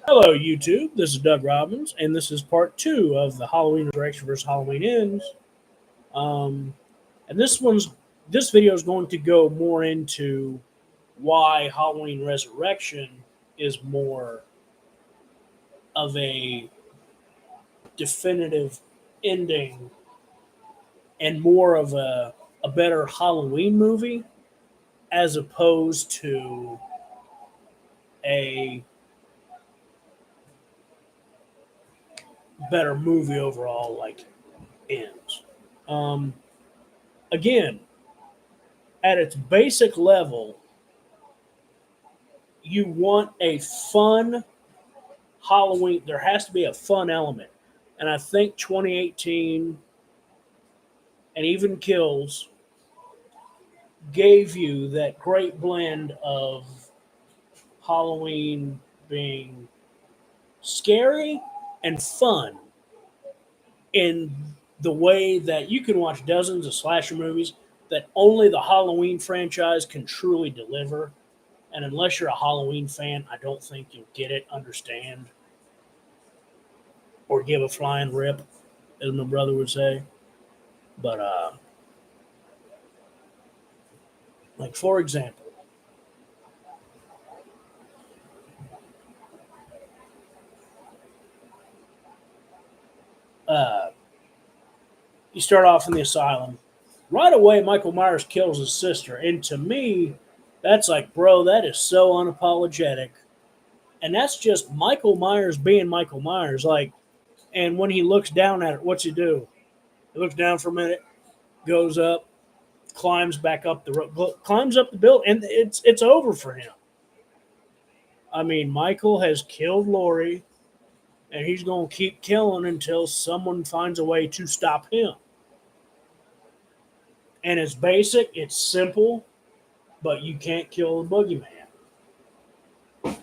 Hello, YouTube. This is Doug Robbins, and this is part two of the Halloween Resurrection versus Halloween Ends. Um, and this video is going to go more into why Halloween Resurrection is more of a definitive ending and more of a better Halloween movie as opposed to a better movie overall, like ends. Um, Again, at its basic level, you want a fun Halloween. There has to be a fun element. And I think 2018 and even Kills gave you that great blend of Halloween being scary and fun in the way that you can watch dozens of slasher movies that only the Halloween franchise can truly deliver. And unless you're a Halloween fan, I don't think you'll get it, understand, or give a flying rip, as my brother would say. But like for example, uh, you start off in the asylum. Right away, Michael Myers kills his sister, and to me, that's like, bro, that is so unapologetic, and that's just Michael Myers being Michael Myers. Like, and when he looks down at it, what's he do? He looks down for a minute, goes up, climbs back up climbs up the building, and it's over for him. I mean, Michael has killed Lori, and he's going to keep killing until someone finds a way to stop him. And it's basic, it's simple, but you can't kill the boogeyman.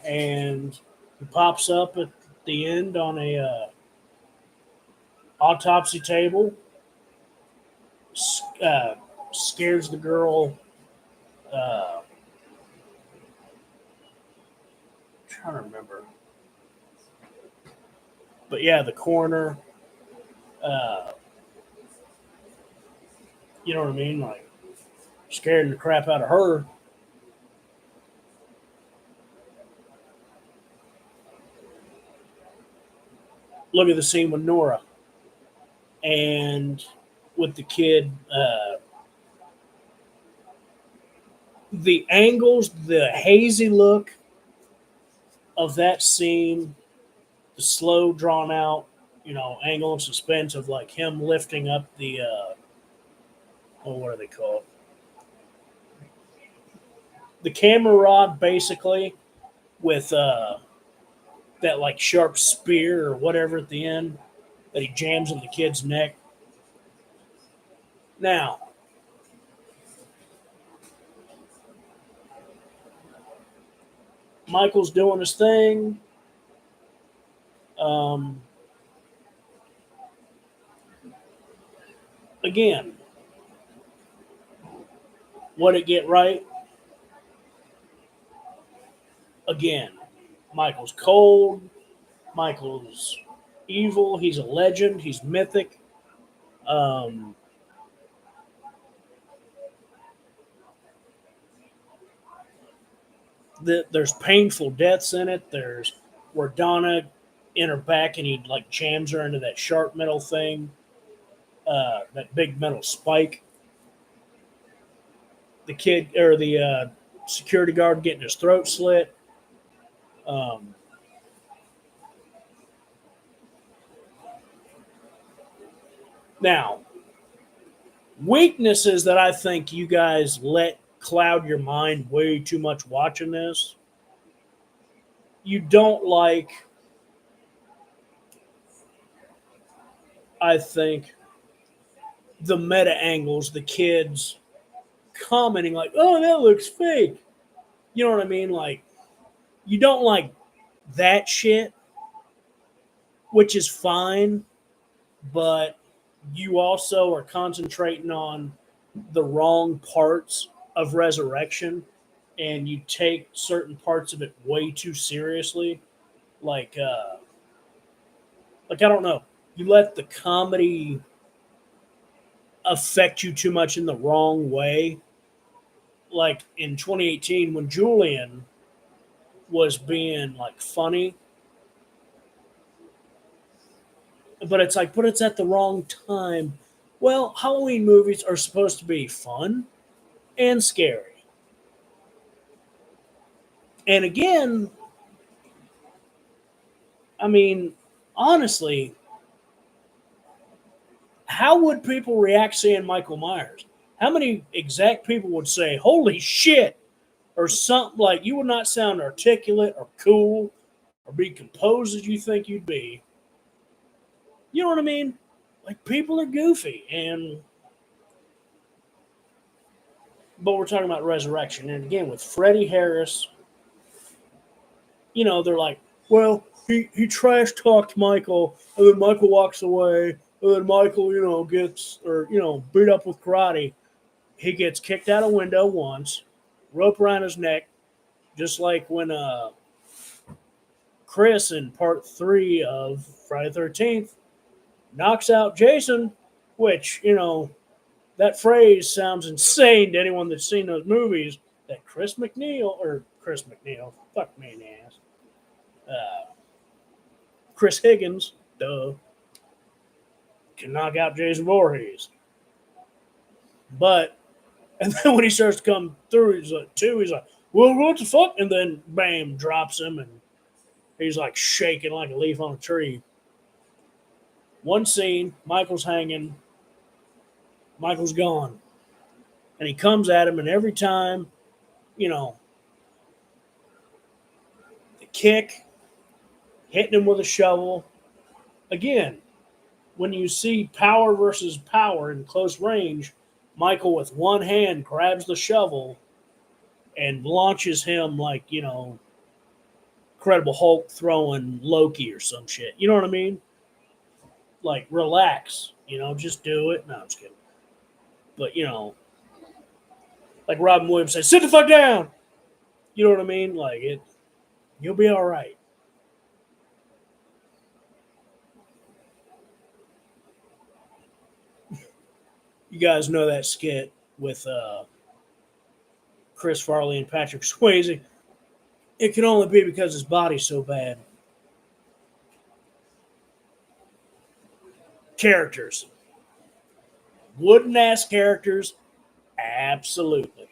And he pops up at the end on a autopsy table, uh, scares the girl. I'm trying to remember, but yeah, the coroner. Uh, you know what I mean? Like scaring the crap out of her. Look at the scene with Nora and with the kid. The angles, the hazy look of that scene, the slow, drawn out, angle and suspense of like him lifting up the, oh, what are they called? The camera rod, basically, with that like sharp spear or whatever at the end that he jams in the kid's neck. Now, Michael's doing his thing. Um, Again, what it get right? Again, Michael's cold. Michael's evil. He's a legend. He's mythic. Um, there's painful deaths in it. There's where Donna in her back and he like jams her into that sharp metal thing, that big metal spike. The kid or the security guard getting his throat slit. Um, Now, weaknesses that I think you guys let cloud your mind way too much watching this. You don't like, I think, the meta angles, the kids commenting like, "Oh, that looks fake." You know what I mean? Like, you don't like that shit, which is fine, but you also are concentrating on the wrong parts of Resurrection and you take certain parts of it way too seriously. Like, I don't know. You let the comedy affect you too much in the wrong way. Like in 2018, when Julian was being like funny, but it's like, but it's at the wrong time. Well, Halloween movies are supposed to be fun and scary. And again, I mean, honestly, how would people react seeing Michael Myers? How many exact people would say, holy shit, or something like you would not sound articulate or cool or be composed as you think you'd be? You know what I mean? Like people are goofy, and but we're talking about resurrection, and again with Freddie Harris, they're like, well, he trash talked Michael, and then Michael walks away, and then Michael, gets or beat up with karate. He gets kicked out a window once, rope around his neck, just like when Chris in part 3 of Friday the 13th knocks out Jason, which, that phrase sounds insane to anyone that's seen those movies. That Chris McNeil, fuck me in the ass. Chris Higgins, duh, can knock out Jason Voorhees. But, and then when he starts to come through, he's like, well, what the fuck? And then, bam, drops him, and he's like shaking like a leaf on a tree. One scene, Michael's hanging, Michael's gone. And he comes at him, and every time, you know, the kick, hitting him with a shovel. Again, when you see power versus power in close range, Michael with one hand grabs the shovel and launches him like, Incredible Hulk throwing Loki or some shit. You know what I mean? Like, relax. Just do it. No, I'm just kidding. But, like Robin Williams said, sit the fuck down. You know what I mean? Like, you'll be all right. You guys know that skit with Chris Farley and Patrick Swayze. It can only be because his body's so bad. Characters. Wooden ass characters, absolutely.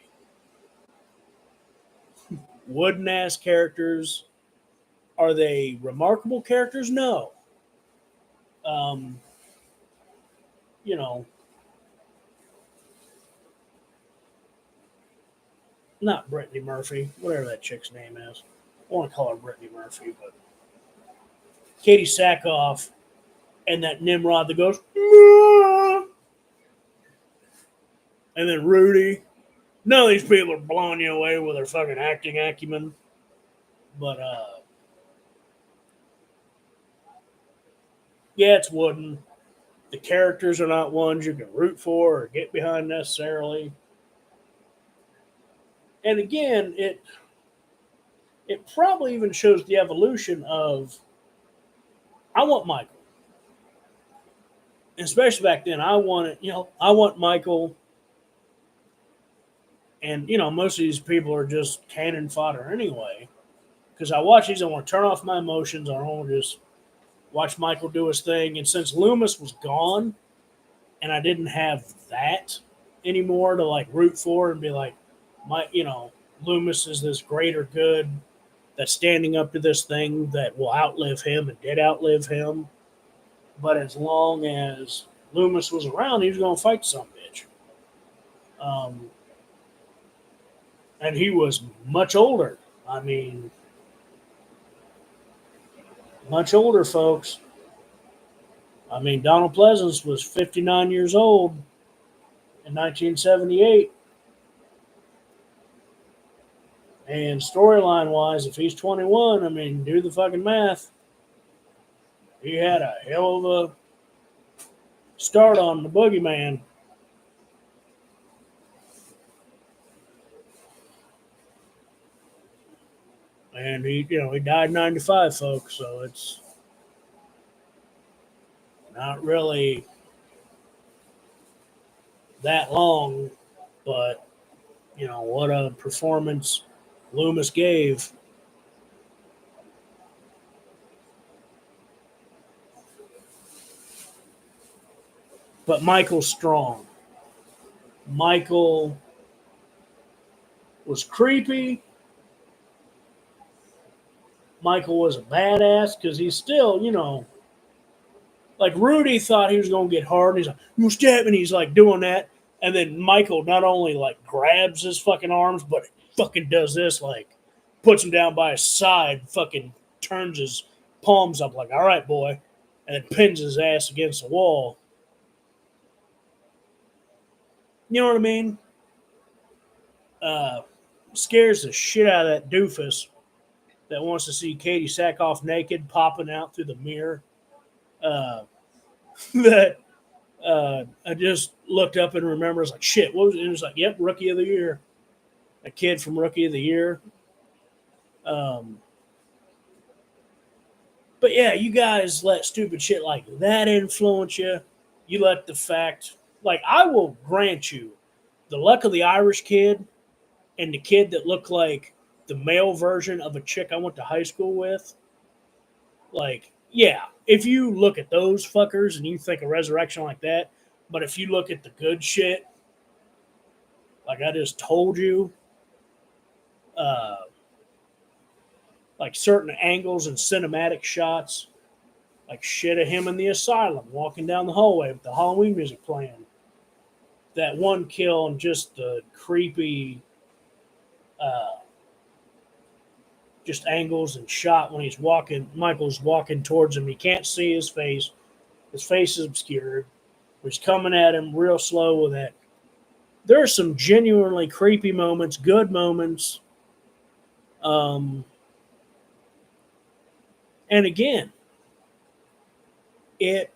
Wooden ass characters. Are they remarkable characters? No. Um, you know, not Brittany Murphy, whatever that chick's name is. I want to call her Brittany Murphy, but Katie Sackhoff and that Nimrod that goes, "Meow," and then Rudy. None of these people are blowing you away with their fucking acting acumen. But yeah, it's wooden. The characters are not ones you can root for or get behind necessarily. And again, it probably even shows the evolution of I want Michael. Especially back then, I want Michael, and most of these people are just cannon fodder anyway. Because I watch these, I want to turn off my emotions. I don't want to just watch Michael do his thing. And since Loomis was gone, and I didn't have that anymore to like root for and be like, Loomis is this greater good that's standing up to this thing that will outlive him and did outlive him. But as long as Loomis was around, he was going to fight some bitch. Um, and he was much older. I mean, much older, folks. I mean, Donald Pleasance was 59 years old in 1978. And storyline wise, if he's 21, I mean, do the fucking math. He had a hell of a start on the Boogeyman. And he died 95, folks. So it's not really that long, but what a performance Loomis gave. But Michael's strong. Michael was creepy. Michael was a badass because he's still, like Rudy thought he was going to get hard. And he's like, "You stab me." And he's like doing that. And then Michael not only like grabs his fucking arms, but fucking does this, like puts him down by his side, fucking turns his palms up, like, "All right, boy," and then pins his ass against the wall. You know what I mean? Uh, Scares the shit out of that doofus that wants to see Katie Sackhoff naked popping out through the mirror. Uh, that I just looked up and remember, it's like, shit, what was it? It was like, yep, Rookie of the Year. A kid from Rookie of the Year. Um, but yeah, you guys let stupid shit like that influence you. You let the fact, like, I will grant you, the Luck of the Irish Kid and the kid that looked like the male version of a chick I went to high school with, like, yeah, if you look at those fuckers and you think of resurrection like that, but if you look at the good shit, like I just told you, uh, like certain angles and cinematic shots, like shit of him in the asylum walking down the hallway with the Halloween music playing. That one kill and just the creepy, uh, just angles and shot when he's walking. Michael's walking towards him. He can't see his face. His face is obscured. He's coming at him real slow with that. There are some genuinely creepy moments, good moments. Um, and again, it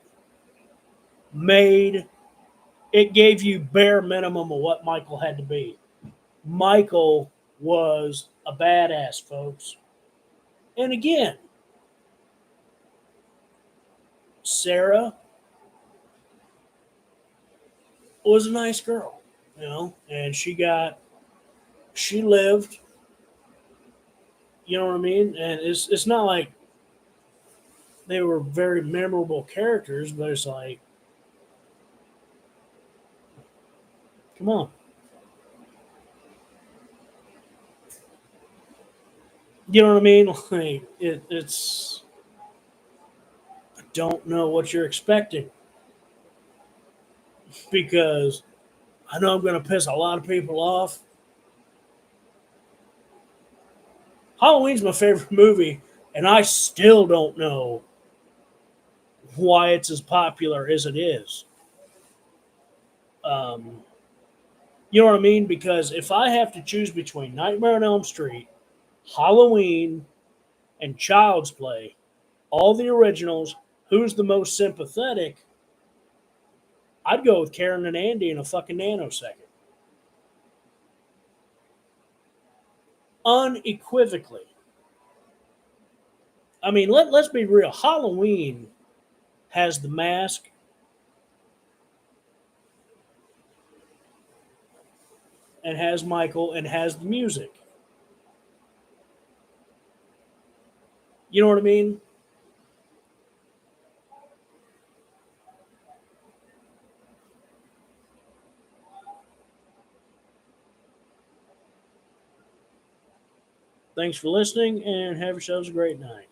made it gave you bare minimum of what Michael had to be. Michael was a badass, folks. And again, Sarah was a nice girl, and she lived, you know what I mean? And it's not like they were very memorable characters, but it's like, come on. You know what I mean? Like it's I don't know what you're expecting because I know I'm going to piss a lot of people off. Halloween's my favorite movie, and I still don't know why it's as popular as it is. Um, you know what I mean? Because if I have to choose between Nightmare on Elm Street, Halloween, and Child's Play, all the originals, who's the most sympathetic? I'd go with Karen and Andy in a fucking nanosecond. Unequivocally. I mean, let's be real. Halloween has the mask and has Michael and has the music. You know what I mean? Thanks for listening and have yourselves a great night.